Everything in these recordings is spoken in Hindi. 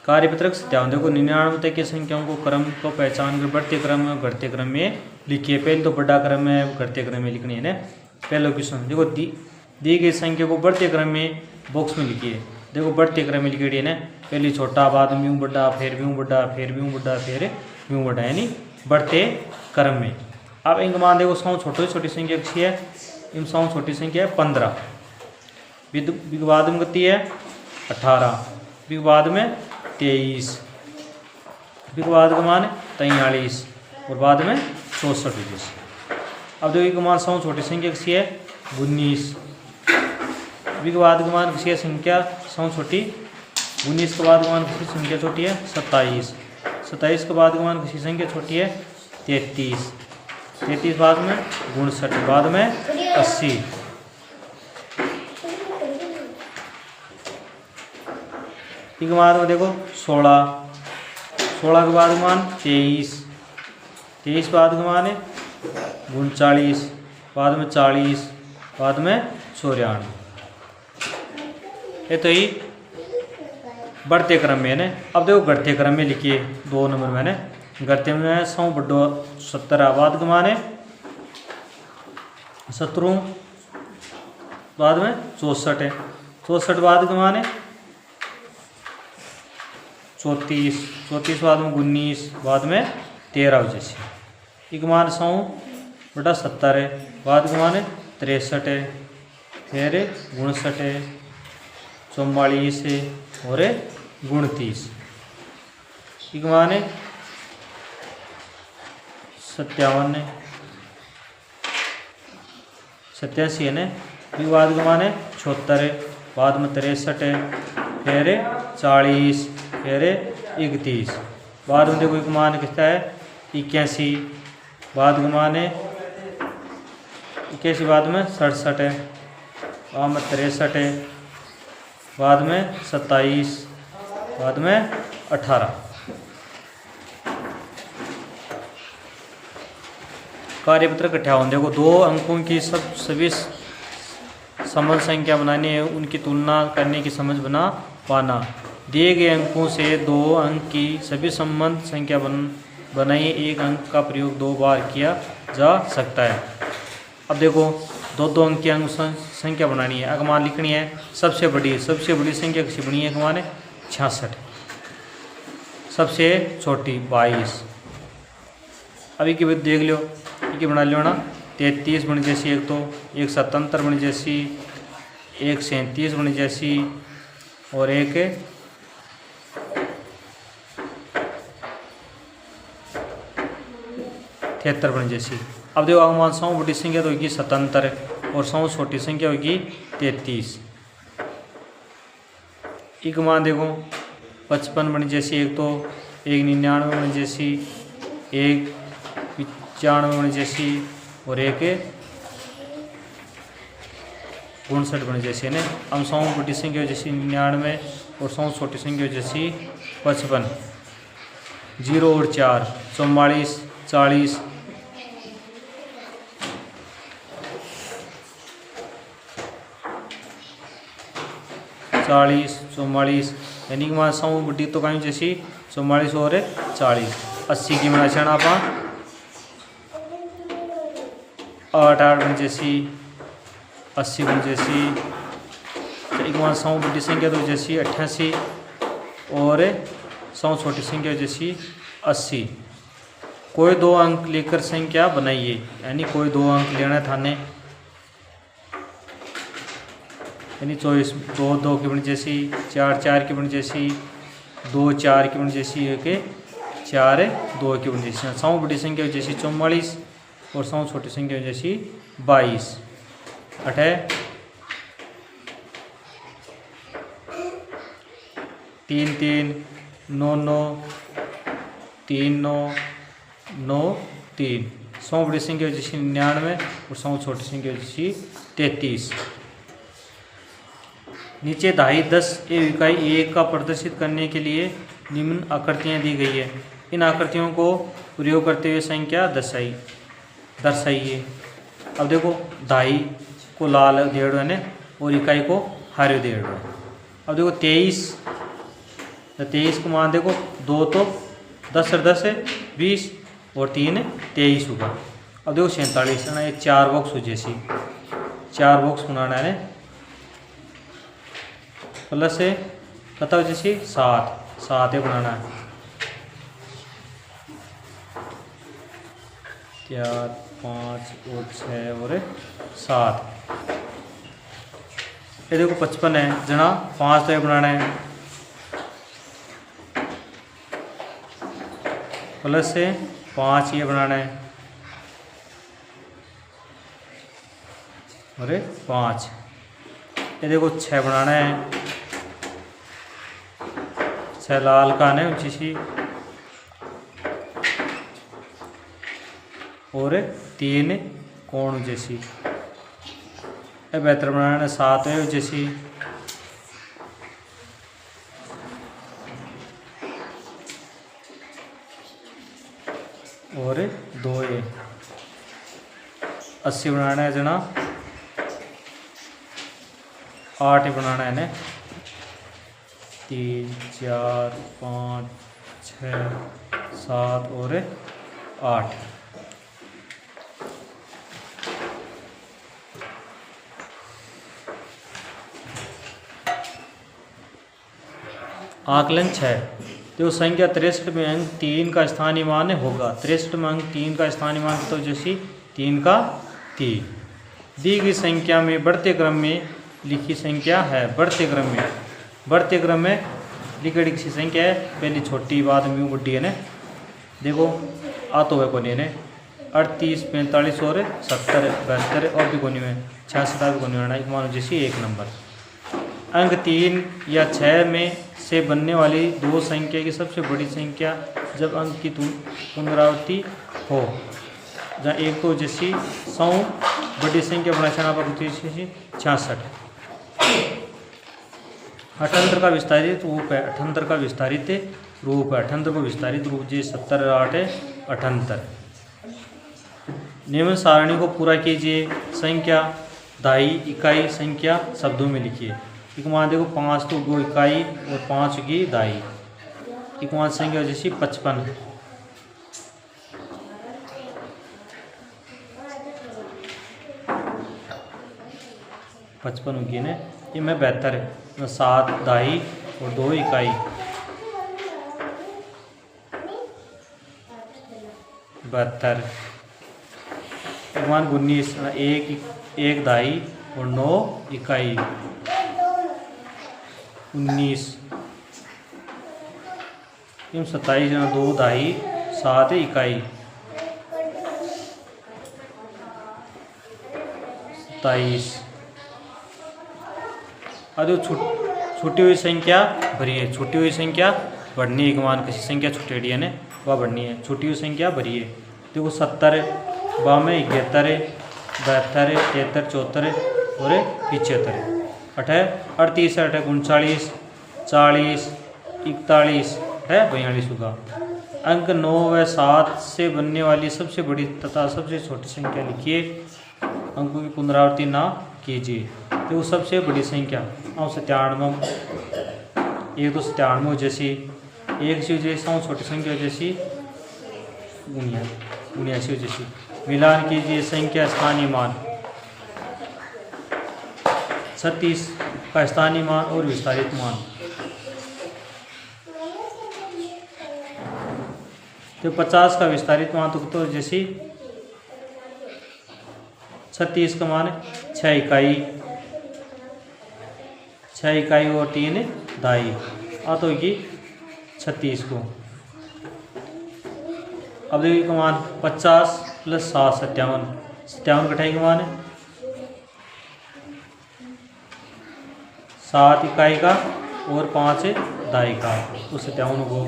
कार्यपत्रक सत्यावन। देखो 99 तक की संख्याओं को क्रम को पहचान कर बढ़ते क्रम में घटते क्रम में लिखिए। पहले तो बड़ा क्रम में घटते क्रम में लिखनी है ना। पहला क्वेश्चन देखो दी गई संख्या को बढ़ते क्रम में बॉक्स में लिखिए। देखो बढ़ते क्रम में लिखी है ना, पहले छोटा बाद में यूँ बड़ा, फिर भी यूँ बड़ा, फिर भी यूँ बड़ा, फिर यूँ बड़ा, यानी बढ़ते क्रम में। अब इनका मान देखो सौ छोटी संख्या किसी है, इन सौ छोटी संख्या है 15, बाद में कितनी है 18, बाद में 23, बाद का मान 43 और बाद में 64। अब देखो मान सौ छोटी संख्या किसी है 19, बाद का मान किसी है संख्या सौ छोटी 19 के बाद का मान किसी संख्या छोटी है 27, 27 के बाद का मान किसी संख्या छोटी है 33, 33 बाद में 59, बाद में 80, के बाद में देखो 16, 16 के बाद का मान 23, 23 बाद का मान है 39, बाद में 40, बाद में 94। ये तो ही बढ़ते क्रम में है ना। अब देखो घटते क्रम में लिखिए 2 नंबर में ना। घटते में 100 बड्डो 70, बाद का मान है 70, बाद में 64 है, 64 बाद का मान है 34, 34 बाद में 19, बाद में 13 जैसे। एक मान 100 बटा 70 है, बाद का मान है 63 है, फिर 59 है, 44 है और 29। एक मान है 57 है, 87 है ना। फिर बाद का मान है 76 है, बाद में 63 है, फिर 40, फिर 31, बाद में देखो एक मान कितना है 81, बाद का मान है 81, बाद में 67 है, बाद में 63 है, बाद में 27, बाद में 18। कार्यपत्रक 58। देखो 2 अंकों की सभी समझ संख्या बनानी है, उनकी तुलना करने की समझ बना पाना। दिए गए अंकों से 2 अंक की सभी संबंध संख्या बनाइए। एक अंक का प्रयोग 2 बार किया जा सकता है। अब देखो 2 अंक की अंक संख्या बनानी है। अगमान लिखनी है सबसे बड़ी संख्या किसी बनी है अगमान 66, सबसे छोटी 22। अभी की बात देख लो, ये बना लो ना 33 बनी जैसी, एक तो एक 77 बनी जैसी, एक 37 बनी जैसी और एक 73 बनी जैसी। अब देखो अगमान 100 बड़ी संख्या तो होगी 77 और 100 छोटी संख्या होगी 33। एक मान देखो 55 बनी जैसी, एक तो एक 99 बनी जैसी, एक 95 बनी जैसी और एक 59 बनी जैसी है ना। हम 100 बड़ी संख्या जैसी 99 और 100 छोटी संख्या जैसी 55, 0 और 4 44, 40, 40, 44, यानी कि वहाँ 100 बड़ी तो कहीं जैसी 44 और 40। 80 की बना छाना आप 8 बन जैसी, 80 बन जैसी। एक बार 100 बड़ी संख्या तो जैसी 88 और 100 छोटी संख्या जैसी 80। कोई 2 अंक लेकर संख्या बनाइए, यानी कोई 2 अंक लेना था ने, यानी 24 2 की बनी जैसी, 4 की बनी जैसी, 2 4 की बनी जैसी, 1 4 2 की बनी जैसी। 100 बड़ी संख्या जैसी 44 और 100 छोटी संख्या जैसी 22। 8 3 3 9 9 3 9 9 3। 100 बड़ी संख्या जैसी 99 और 100 छोटी संख्या जैसी 33। नीचे दहाई 10 इकाई 1 का प्रदर्शित करने के लिए निम्न आकृतियाँ दी गई है। इन आकृतियों को प्रयोग करते हुए संख्या दर्शाइए। अब देखो दहाई को लाल डेढ़ है और इकाई को हरे डेढ़। अब देखो 23 तो 23 को मान देखो 2 तो 10 और 10 है 20 और 3 23 होगा। अब देखो 47 है ना, ये 4 बॉक्स हो जैसी 4 बॉक्स बनाना है प्लस है कता हो जैसी 7 है बनाना है 4 5 और 6 और 7। ये देखो 55 है जना 5 तो ये बनाना है प्लस से 5 ये बनाना है और 5। ये देखो 6 बनाना है 6 लाल का है ऊंची सी और 3 कोण जैसी। ये बेहतर बनाना है 7 है जैसी और 2 है 80 बनाना है जना 8 बनाना है ना 3 4 5 6 7 और 8। आकलन 6 तो संख्या 63 में अंक 3 का स्थानीय मान होगा। 63 में अंक 3 का स्थानीय मान तो जैसी 3 का 3 दी गई संख्या में बढ़ते क्रम में लिखी संख्या है। बढ़ते क्रम में लिखी किसी संख्या है पहली छोटी बाद में बुढ़ी है ना देखो आ तो है कोनी है 38 45 और 70 72 और भी कोनी में 66 भी कोनी है मानो जैसी 1 नंबर। अंक 3 या 6 में से बनने वाली दो संख्या की सबसे बड़ी संख्या जब अंक की पुनरावृत्ति हो जहाँ एक तो जैसी 100 बड़ी संख्या बना जैसी 66। 78 का विस्तारित रूप है 78 का विस्तारित रूप है 78 को विस्तारित रूप जी 70 8 78। नियम सारणी को पूरा कीजिए। संख्या दाई इकाई संख्या शब्दों में लिखिए। एक मान देखो 5 तो 2 इकाई और 5 की दाई। एक मान संख्या जैसी 55 होगी ना ये में 72 7 दाई और 2 इकाई 72। एक मान 19 एक दाई और 9 इकाई 19। 27 2 दाई 7 इकाई 27। अब छूटी हुई संख्या भरी है। छूटी हुई संख्या बढ़नी एक मान किसी संख्या छुटेड़ी है ना वह बढ़नी है। छूटी हुई संख्या भरी है देखो 70 92 71 72 73 74 और 75 38 39 40 41 है 42 होगा। अंक 9 व 7 से बनने वाली सबसे बड़ी तथा सबसे छोटी संख्या लिखिए। अंकों की पुनरावृत्ति ना कीजिए। तो सबसे बड़ी संख्या 97 एक तो 97 जैसी एक से जैसा छोटी संख्या जैसी 79 जैसी। मिलान कीजिए संख्या स्थानीय मान 36 का स्थानीय मान और विस्तारित मान। तो 50 का विस्तारित मान तो जैसी 36 का मान 6 इकाई और 3 दाई आ तो होगी 36 को। अब देखिए मान 50 + 7 57 कटाई का मान 7 इकाई का और 5 दाई का तो 57 को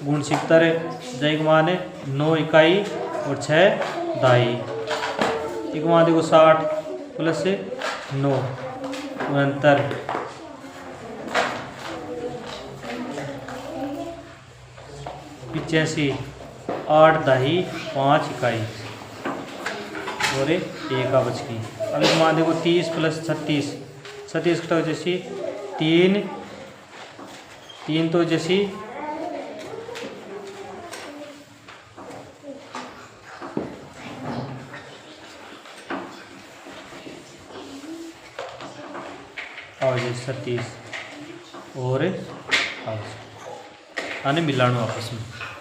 गुण 70 जय का मान 9 इकाई और 6 दाई। एक मान देखो 60 + 9 69 85 8 दाई 5 इकाई और 1 का बच गई। अब एक मान देखो 30 + 36 36 कटा जैसी 3 3 तो जैसी और 36 और आने मिलानो आपस में।